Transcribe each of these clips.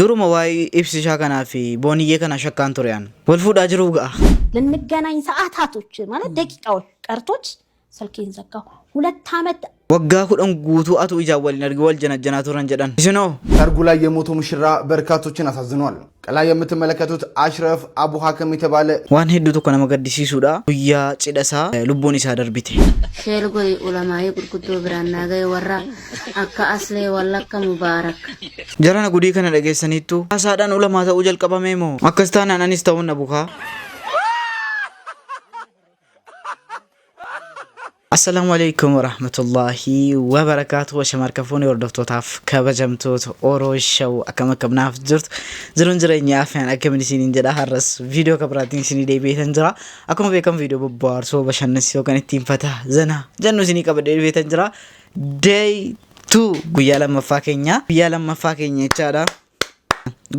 duruma waa'ee ibsishaa kanaa fi booniyyee kana shakkaan ture an wal fuudhaa jiruu ga'a ልንገናኝ ሰዓታቶች ማለት ደቂቃዎች ቀርቶች ስልኬን ዘጋው 2 አመት ወጋ ኩደን ጉቱ አቱ ኢጃወል ነርግ ወል ጀነጀና ቱረን ጀዳን እሺ ነው ሰርጉ ላይ የሞተው ሙሽራ በርካቶችን አሳዝኗል። ከላይ የምትመለከቱት አሽረፍ አቡ ሐከም የተባለ ዋን ሄዱ ተኮ ነመገዲሲሱዳ ጉያ ጭደሳ ልቦን ኢሳ ደርቢቴ ሼልጎይ ዑለማይ ጉርጉዶ ብራና ገይ ወራ አካ አስሌ ወለከ ሙባረክ ጀራና ጉዲ ከነ ደገሰኒቱ አሳዳን ዑለማ ተው ጀልቀበሜሞ አከስታና አኒስ ተውና ቡካ السلام عليكم ورحمة الله وبركاته وشمار كفوني وردفتو تاف كبجمتوت أوروشو أكما كبناف جرت زرون جرين يافين أكمل سنين جدا هرس فيديو كبراتين سنين دي بيتن جرا أكما بيكم فيديو ببار سو بشان نسيو كان التيم فتح زنا جنو سنين كبدي بيتن جرا day 2 guyyaa lammaffaa chaada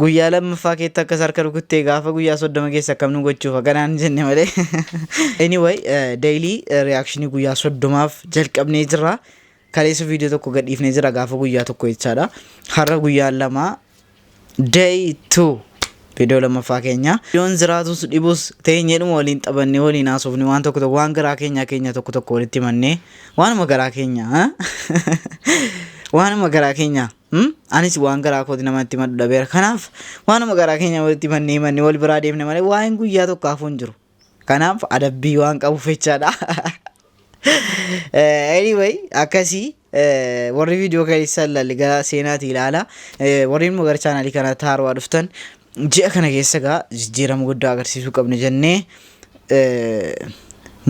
guyyaa lammaffaa keetta akka sarka rukuttee gaafa guyyaa 30 keessa akkam nu gochuuf ganaan jenne malee anyway daily reaction guyyaa 30f jalqabnee jira kaleessa video tokko gadhiifnee jira gaafa guyyaa tokko jechaadha har'a guyyaa lama day 2 video lammaffaa keenya yoon ziraatu dhibus teenyedhuma waliin xabanne waliin haasofni waan tokko tokko waan garaa keenya tokko tokko walitti mannee waanuma garaa keenya waanuma garaa keenya anis waan garaa kooti namatti maddu dhabeera kanaaf waanuma garaa keenya walitti mannee wal biraa deemne malee waan guyyaa tokko hafuun jiru kanaaf adabbii waan qabu fechaadha anyway akkasi warri video keessa lalli gara seenaati ilaala warri immoo gara chaanalii kana taarwaa dhuftan ji'a kana keessa gaa jijjiirama guddaa agarsiisuu qabne jennee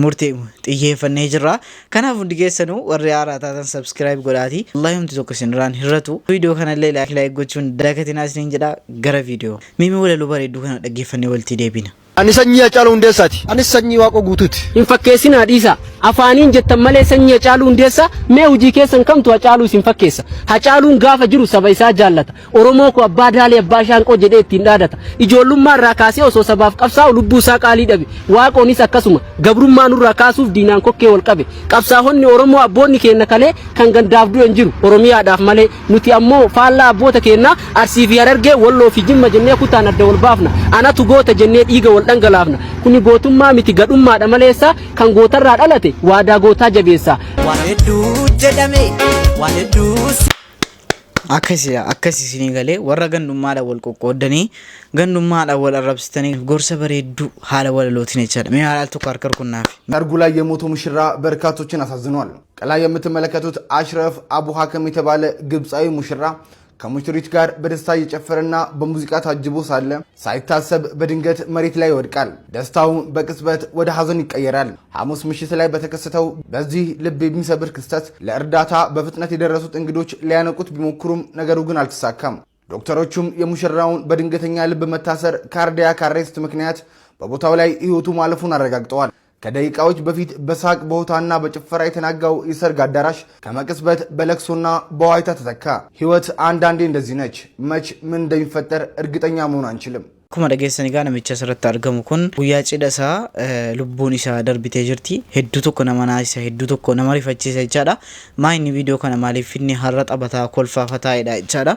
murtee xiyyeeffannee jirra kanaaf hundi keessanuu warri haaraa taatan subscribe godhaati wallahi humti tokko sinirraan hirratu viidiyoo kanallee like gochuun dagatinaa isiniin jedha gara viidiyoo mimi walaluu bareedduu kana dhaggeeffannee walitti deebina ani sanyii Hacaaluu Hundeessaati ani sanyii Waaqoo Guutuuti hin fakkeessinaa dhiisa afaaniin jettan malee sanyii Hacaaluu Hundeessaa mee hojii keessan kamtu Hacaaluu isin fakkeessa Hacaaluun gaafa jiru saba isaa jaallata Oromoo ko abbaa daalee abbaa shaanqoo jedhee ittiin dhaadata ijoollummaa irraa kaasee osoo sabaaf qabsaa'u lubbuu isaa qaalii dhabe Waaqoonis akkasuma gabrummaa nurraa kaasuuf diinaan kokkee wal qabe qabsaa'onni Oromoo abboonni keenya kalee kan gandaaf du'an jiru Oromiyaadhaaf malee nuti ammoo faallaa abboota keenya Arsii fi Harargee Walloo fi Jimma jennee kutaan adda wal baafna anatu goota jennee dhiiga dhangalaafna kuni gootummaa miti gadhummaadha maleessa kan gootarraa dhalate waadaa gootaa jabeessa waan hedduu jedhame waan hedduu akkasi isinii galee warra gandummaadha wal qoqqoodanii gandummaadha wal arrabsitanii gorsa bareedduu haala walalootiin jechaadha mee haala tokko harka rukunnaaf ሰርጉ ላይ የሞተው ሙሽራ በርካቶችን አሳዝኗል። ከላይ የምትመለከቱት አሽረፍ አቡ ሐከም የተባለ ግብጻዊ ሙሽራ ከሙሽሪት ጋር በደስታ እየጨፈረና በሙዚቃ ታጅቦ ሳለ ሳይታሰብ በድንገት መሬት ላይ ይወድቃል። ደስታው በቅጽበት ወደ ሐዘን ይቀየራል። ሐሙስ ምሽት ላይ በተከሰተው በዚህ ልብ የሚሰብር ክስተት ለእርዳታ በፍጥነት የደረሱት እንግዶች ሊያነቁት ቢሞክሩም ነገሩ ግን አልተሳካም። ዶክተሮቹም የሙሽራውን በድንገተኛ ልብ መታሰር ካርዲያክ አሬስት ምክንያት በቦታው ላይ ህይወቱ ማለፉን አረጋግጠዋል። ከደቂቃዎች በፊት በሳቅ በሆታና በጭፈራ የተናጋው የሰርግ አዳራሽ ከመቅጽበት በለቅሶና በዋይታ ተተካ። ህይወት አንዳንዴ እንደዚህ ነች። መች ምን እንደሚፈጠር እርግጠኛ መሆን አንችልም። kuma dhageessani gaa namicha asirratti argamu kun guyyaa cidhasaa lubbuun isaa darbitee jirti hedduu tokko nama naasisa hedduu tokko nama rifachiisa jechaadha maayini viidiyoo kana maaliif inni har'a taphataa kolfaafataa'edha jechaadha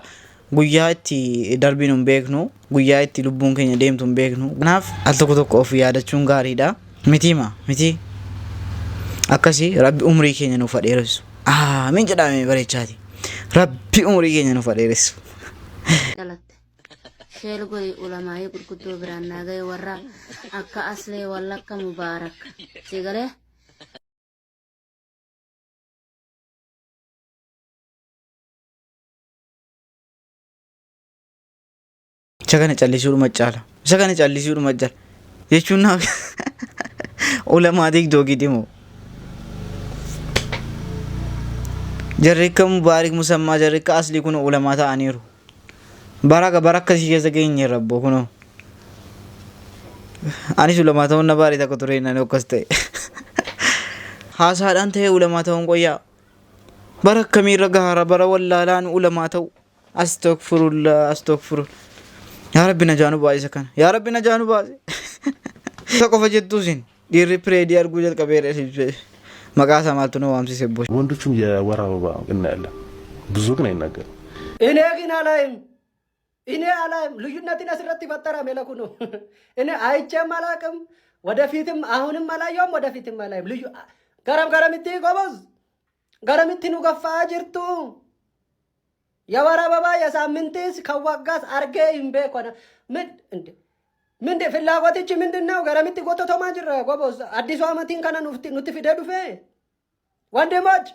guyyaa itti darbiin hin beeknu guyyaa itti lubbuun keenya deemtu hin beeknu kanaaf al tokko of yaadachuun gaariidha miti akkasi rabbi umrii keenya nuuf dheeressu amiin jedhame bareechaati rabbi umrii keenya nuuf dheeressu ሼልጎይ ዑለማይ ጉርጉዶ ብራና ገይ ወራ አካ አስሌ ወለከ ሙባረክ ሲገለ sagana callisuudhu majjala jechuun ulamaatik doogidimo jarrika mubaarik musammaa jarrika asli kun ulamaa ta'aniiru baraka si keessa geenye rabbo kuno anis ulamaa ta'uun na baarii takka ture nani akkas ta'e haasaadhaan ta'e ulamaa ta'uun qoyyaa bara akkamiirra gaara bara wallaalaan ulamaa ta'u astagfirullah yaa rabbi najaanu baay'isa kana yaa rabbi najaanu baay'ise isa qofa jettuusin dhiirri pireedii arguu jalqabeera መቃሳ ማልቱ ነው ዋምሲ ሰቦች ወንዶቹም የወር አበባ እናያለን ብዙ ግን አይናገርም እኔ ግን አላይም ልዩነትን አስረት ይፈጠራ መለኩ ነው እኔ አይቼም አላቅም ወደፊትም አሁንም አላየውም ወደፊትም አላይም ልዩ ገረምቲ ጎበዝ ገረምቲ ነው ገፋ ጅርቱ የወር አበባ የሳምንትስ ከዋጋስ አርጌ ይምቤ ኮና ምን ፍላጎትች ምንድነው ገረምቲ ጎቶቶ ማጅራ ጎበዝ አዲሱ አመቲን ከና ኑት ፊደ ዱፌ ወንድሞች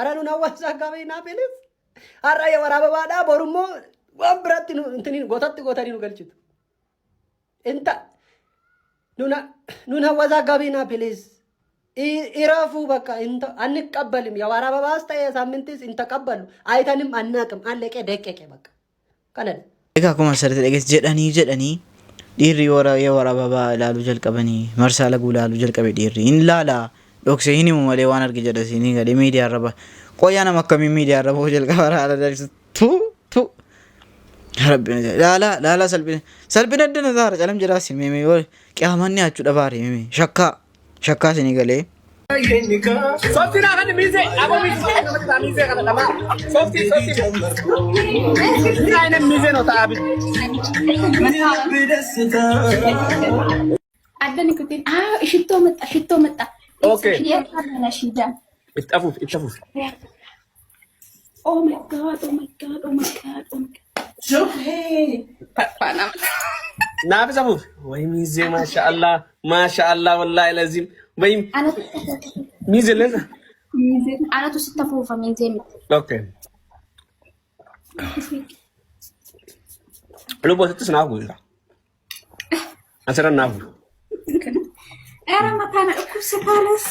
አረኑ ናዋሳ ጋበይና ቢልስ አራ የወር አበባዳ ቦሩሞ ወብረት እንትኒን ጎተኒ ነው ገልጭት እንታ ኑና ወዛ ጋበይና ቢልስ ኢራፉ በቃ እንተ አንቀበልም የወር አበባ አስተየ ሳምንትስ እንተቀበሉ አይተንም አናቅም አለቀ ደቀቀ በቃ ከነደ ኤጋ ኩማ ሰርተ ደገስ ጀዳኒ ዲሪ የወር አበባ ላሉ ጀልቀበኒ መርሳለ ጉላሉ ጀልቀበ ዲሪ ኢንላላ ዶክሴ ሂኒ ሙመሌ ዋን አርገ ጀደሲ ኒ ገደ ሚዲያ ረባ ቆያና መከሚ ሚዲያ ረባ ጀልቀበራ አለ ዳሪስ ቱ ረብና ላላ ሰልቢነ ደነ ዛር ጨለም ጀራሲ ሜሜ ወር ቂያማኒ አቹ ደባሪ ሜሜ ሸካ ሲኒ ገሌ ሶፍቲና ከን ሚዜ አቦ ሚዜ ከለማ ሶፍቲ ምን አይነት ሚዜ ነው ታabi አደን ኩቲን ሽቶ መጣ ኦኬ ይጣፉ ኦ ማይ ጋድ شوفي نعم زبوف وي ميزي ما شاء الله والله لازم وي انا ميزي لنا انا تو ستة فوفا ميزي اوكي لو بس تسناو ولا انسرنا ناو انا ما كان اكو سفالس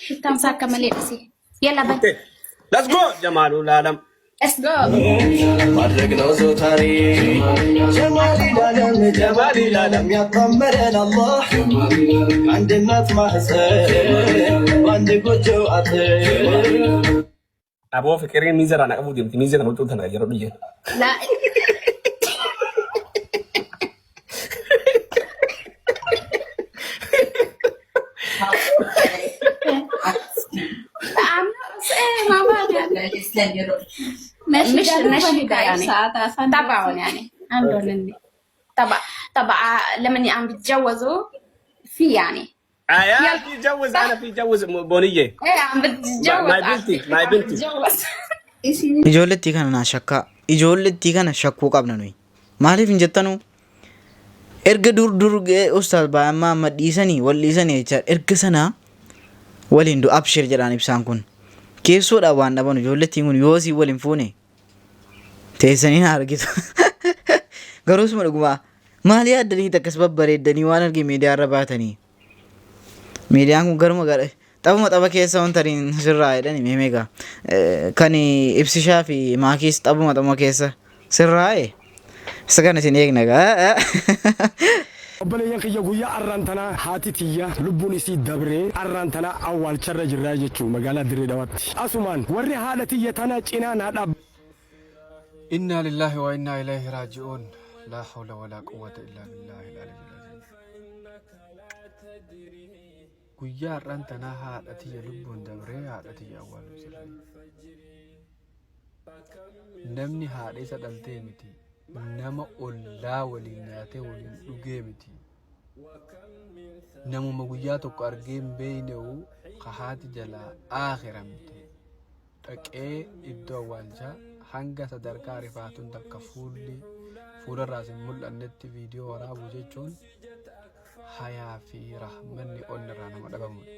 شتام ساكا مليسي يلا باي ليتس جو جمالو العالم Let's go. ማድረግነው ዞታሪ ጀማሊ ላለም ያጣመረን አላህ አንድ እናት ማህፀን አንድ ጎጆ አጥር አቦ ፍቅሬን ሚዘራ ናቀቡ ዲምቲ ሚዘራ ነው ተና ያረዱ ይሄ ላ مش يعني طبعا يعني عندهم طبعا لما عم بيتجوزوا في يعني بيتجوز انا بيتجوز بونيه ايه عم بتتجوز ماي بنتي ijoolletti kana shakka ijoolletti kana shakkuu qabna nuyi maaliif hin jettanu erga dur ustaz baay'ammaa amma dhiisanii wal dhiisanii jecha erga sana waliin du abshir jedhaan ibsaan kun keessoodha waan dhaban ijoollettiin kun yoosii waliin fuune teessanii na argitu garuusuma dhuguma maalii addanii takkas babbareeddanii waan arge miidiyaa irra baatanii miidiyaan kun garuma gara xabuma keessa wantariin sirraa jedhani meemeegaa kan ibsishaa fi maakiis xabuma keessa sirraa'e isa kana isin eegnagaa obboleeyyan kiyya guyyaa arraantanaa haati tiyya lubbuun isii dabree arraantanaa awwaalcharra jirraa jechuu magaalaa Dirree Dhawaatti asumaan warri haadha tiyya tana cinaa naa dhaab inna lillahi wa inna ilayhi raaji'uun laa hawla walaa quwwata illaa billahi al-aliyyil aziim guyyaa arraantanaa haadha tiyya lubbuun dabree haadha tiyya awwaaluu jirra namni haadha isa dhaltee miti nama ollaa waliin nyaatee waliin dhugee miti namuma guyyaa tokko argee hin beeynewu haati jalaa aahiramte dhaqee iddoo awwaalchaa hanga sadarkaa rifaatuun takka fuularraas hin mul'annetti viidiyoo waraabuu jechuun hayaa fi rahmanni onnirraa nama dhabamudha.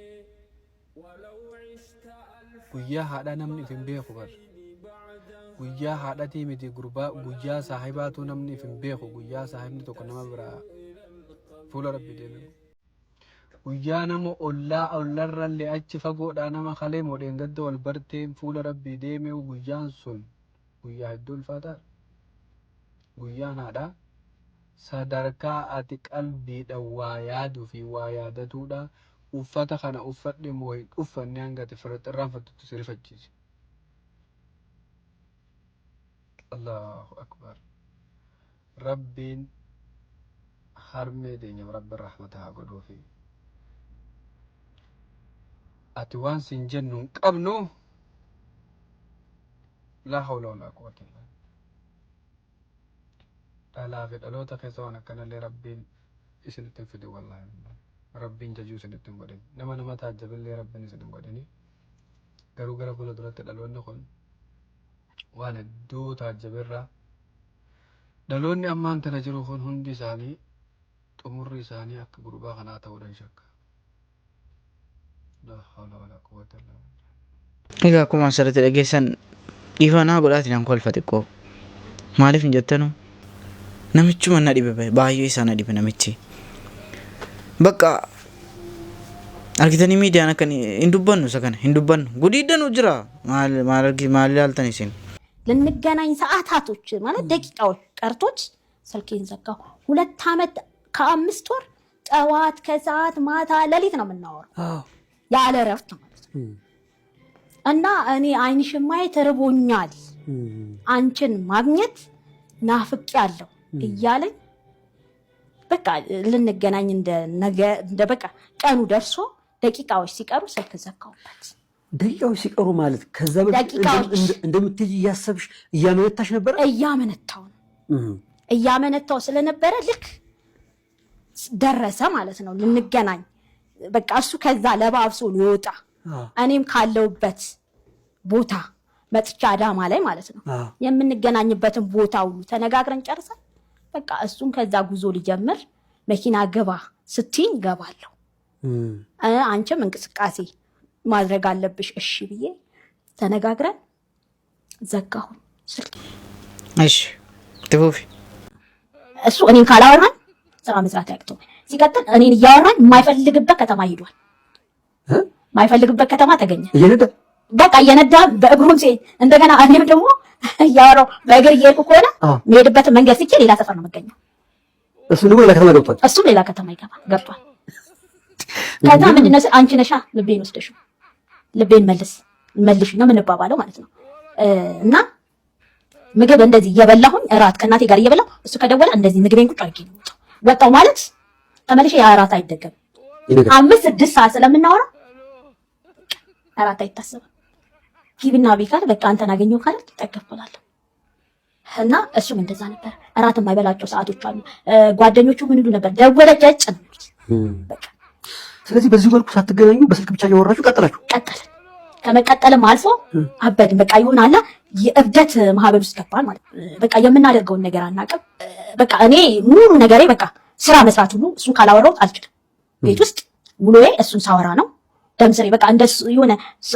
Guyyaa haadhaa namni if hin beeku bara. Guyyaa haadhatii miti gurbaa guyyaa saahibaatu namni if hin beeku guyyaa saahibni tokko nama biraa fuula rabbi deemu. Guyyaa nama ollarrallee achi fagoodhaa nama kalee modheen gadda wal barteen fuula rabbii deeme guyyaan sun guyyaa hedduu ulfaataa. Guyyaan haadhaa sadarkaa ati qalbiidha waa yaaduu fi waa yaadatuudha. Uffata kana uffadhe moo hin uffanne hanga ati irraanfattutti si rifachiise. Allahu akbar. Rabbiin harmee deenya rabbi rahmata haa godhuufi. ati waan siin jennu hin qabnu laa hawla walaa quwwata illaa billah. Dhalaa fi dhaloota keessa waan akkanallee rabbiin isinitti hin fide wallaahi. Rabbiin jajuu isinitti hin godhin. Nama taajjabillee rabbiin isin hin godhini. Garuu gara fuula duratti dhaloonni kun waan hedduu taajjabirraa. Dhaloonni ammaan tana jiru kun hundi isaanii xumurri isaanii akka gurbaa kanaa ta'uudhaan shakka. La hawla wala quwwata illa billah. Egaa akkuma asirratti dhageessan dhiifama godhaatiin an kolfa xiqqoo. Maaliif hin jettanu? Namichuma na dhibe baay'ee isaa na dhibe namichi. Bakka argitanii miidiyaan akka hin dubbannu isa kana hin dubbannu. Gudiiddanuu jira. maal ilaaltan isin? ልንገናኝ ሰዓታቶች ማለት ደቂቃዎች ቀርቶች ስልኬን ዘጋው 2 አመት ከ5 ወር ጠዋት ከሰዓት ማታ ሌሊት ነው የምናወራው ያለ ረፍት ማለት ነው እና እኔ አይንሽን ማየት ርቦኛል አንቺን ማግኘት ናፍቄያለሁ እያለኝ በቃ ልንገናኝ እንደ በቃ ቀኑ ደርሶ ደቂቃዎች ሲቀሩ ስልክ ዘጋውበት ደቂቃዎች ሲቀሩ ማለት ከዛ እንደምትጂ ያሰብሽ ያመነታሽ ነበር እያመነታው ስለነበረ ልክ ደረሰ ማለት ነው ልንገናኝ በቃ እሱ ከዛ ለባብሶ ሊወጣ እኔም ካለውበት ቦታ መጥቻ አዳማ ላይ ማለት ነው የምንገናኝበትን ቦታ ሁሉ ተነጋግረን ጨርሰን በቃ እሱን ከዛ ጉዞ ሊጀምር መኪና ገባ ስትኝ ገባለሁ አንቺም እንቅስቃሴ ማድረግ አለብሽ እሺ ብዬ ተነጋግረን ዘጋሁ ስልክ እሺ ተወፊ እሱ እኔን ካላወራን ስራ መስራት ያቅተው ሲቀጥል እኔን እያወራን የማይፈልግበት ከተማ ሄዷል የማይፈልግበት ከተማ ተገኘ በቃ እየነዳ በእግሩም ሲሄድ እንደገና እኔም ደግሞ እያወራው በእግር እየሄድኩ ከሆነ የሚሄድበት መንገድ ሲኬድ ሌላ ሰፈር ነው የምገኘው እሱ ደግሞ ሌላ ከተማ ገብቷል እሱ ሌላ ከተማ ገብቷል ከዛ ምንድነው አንቺ ነሻ ልቤን ወስደሽው ልቤን መልሽ ነው ምን ባባለው ማለት ነው እና ምግብ እንደዚህ እየበላሁኝ እራት ከናቴ ጋር እየበላሁ እሱ ከደወለ እንደዚህ ምግቤን ቁጭ አድርጌ ነው ወጣው ማለት ተመልሼ ያ እራት አይደገም 5-6 ሰዓት ስለምናወራ እራት አይታሰብም ኪብና ቢካር በቃ አንተን አገኘው ካለ ተቀበላለሁ እና እሱም እንደዛ ነበር እራት የማይበላቸው ሰዓቶች አሉ ጓደኞቹ ምን ይሉ ነበር ደወለች ነው በቃ ስለዚህ በዚህ መልኩ ሳትገናኙ በስልክ ብቻ እያወራችሁ ቀጠላችሁ ከመቀጠልም አልፎ አበድን በቃ ይሆናል የእብደት ማህበር ውስጥ ገባን ማለት በቃ የምናደርገውን ነገር አናቀም በቃ እኔ ሙሉ ነገሬ በቃ ስራ መስራት ሁሉ እሱን ካላወራሁት አልችልም ቤት ውስጥ ሙሉዬ እሱን ሳወራ ነው ደምስሬ በቃ እንደሱ የሆነ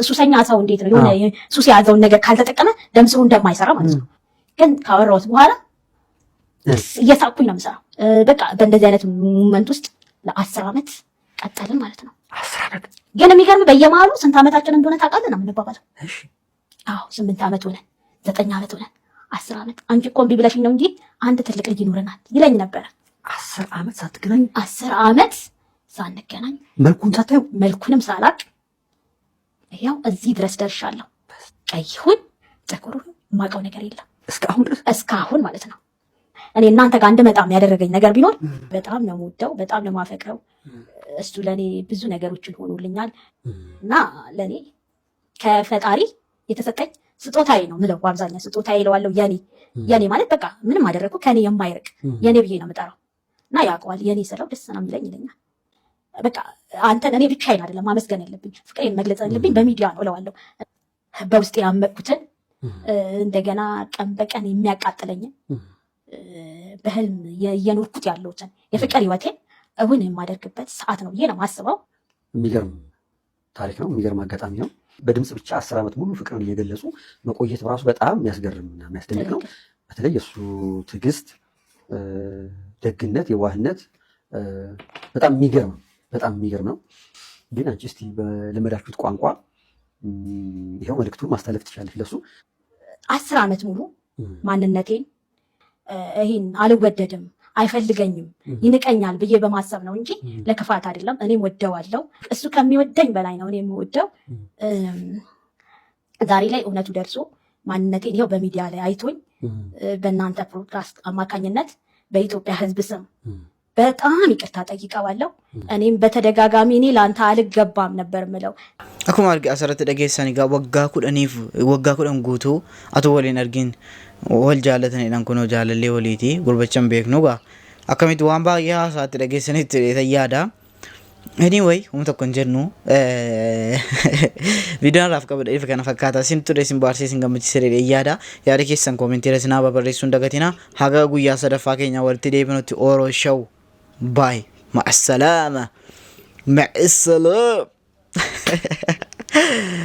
ሱሰኛ ሰው እንዴት ነው የሆነ ሱስ ያዘውን ነገር ካልተጠቀመ ደምስሩ እንደማይሰራ ማለት ነው ግን ካወራሁት በኋላ እየሳቁኝ ነው የምሰራው በቃ በእንደዚህ አይነት ሞመንት ውስጥ ለ10 አመት ቀጠልን ማለት ነው 10 አመት ግን የሚገርም በየማሉ ስንት አመታችን እንደሆነ ታውቃለህ ነው የምንባባለው እሺ አዎ 8 አመት ሆነን 9 አመት ሆነን 10 አመት አንቺ እኮ እምቢ ብለሽኝ ነው እንጂ አንድ ትልቅ ልጅ ይኖረናል ይለኝ ነበር 10 አመት ሳትገናኝ 10 አመት ሳንገናኝ መልኩን ሳታዩ መልኩንም ሳላቅ ያው እዚህ ድረስ ደርሻለሁ ቀይሁን ጥቁሩ ማቀው ነገር የለም እስካሁን ማለት ነው እኔ እናንተ ጋር እንደመጣም ያደረገኝ ነገር ቢኖር በጣም ነው የምወደው በጣም ነው የማፈቅረው እሱ ለኔ ብዙ ነገሮችን ሆኖልኛል እና ለኔ ከፈጣሪ የተሰጠኝ ስጦታዬ ነው ምለው በአብዛኛው ስጦታዬ ይለዋለሁ የኔ ማለት በቃ ምንም አደረኩ ከኔ የማይርቅ የኔ ብዬ ነው የምጠራው እና ያውቀዋል የኔ ስለው ደስ ነው የሚለኝ ይለኛል በቃ አንተን እኔ ብቻዬን አይደለም ማመስገን ያለብኝ ፍቅሬን መግለጽ ያለብኝ በሚዲያ ነው እለዋለሁ በውስጤ ያመቅኩትን እንደገና ቀን በቀን የሚያቃጥለኝ በህልም የኖርኩት ያለውትን የፍቅር ህይወቴን እውን የማደርግበት ሰዓት ነው ብዬ ነው ማስበው የሚገርም ታሪክ ነው የሚገርም አጋጣሚ ነው በድምጽ ብቻ 10 አመት ሙሉ ፍቅርን እየገለጹ መቆየት በራሱ በጣም የሚያስገርምና የሚያስደንቅ ነው በተለይ የሱ ትዕግስት ደግነት የዋህነት በጣም የሚገርም ነው ግን አንቺ እስቲ በለመዳችሁት ቋንቋ ይሄው መልእክቱን ማስተላለፍ ትችላለሽ ለሱ 10 አመት ሙሉ ማንነቴን ይሄን አልወደድም አይፈልገኝም ይንቀኛል ብዬ በማሰብ ነው እንጂ ለክፋት አይደለም እኔም ወደዋለሁ እሱ ከሚወደኝ በላይ ነው እኔም ወደው ዛሬ ላይ እውነቱ ደርሶ ማንነቴን ይሄው በሚዲያ ላይ አይቶኝ በእናንተ ፕሮድካስት አማካኝነት በኢትዮጵያ ህዝብ ስም በጣም ይቅርታ ጠይቀዋለሁ። እኔም በተደጋጋሚ እኔ ላንተ አልገባም ነበር ምለው akkuma argi asirratti dhageessanii gaa waggaa kudhan guutuu atoo waliin argin wal jaallatanidhaan kunoo jaalallee waliiti gurbachan beeknu gaa akkamitti waan baay'ee haasaatti dhageessanitti yaada. Anyway, tokko hin jennu viidiyoon raaf qabadha ifa kana fakkaata isin ture isin baarsee isin gammachiisee yaada keessan koomentiira isin haa barreessuun dagatina haga guyyaa sadaffaa keenya walitti deebinutti Oro Show باي مع السلامة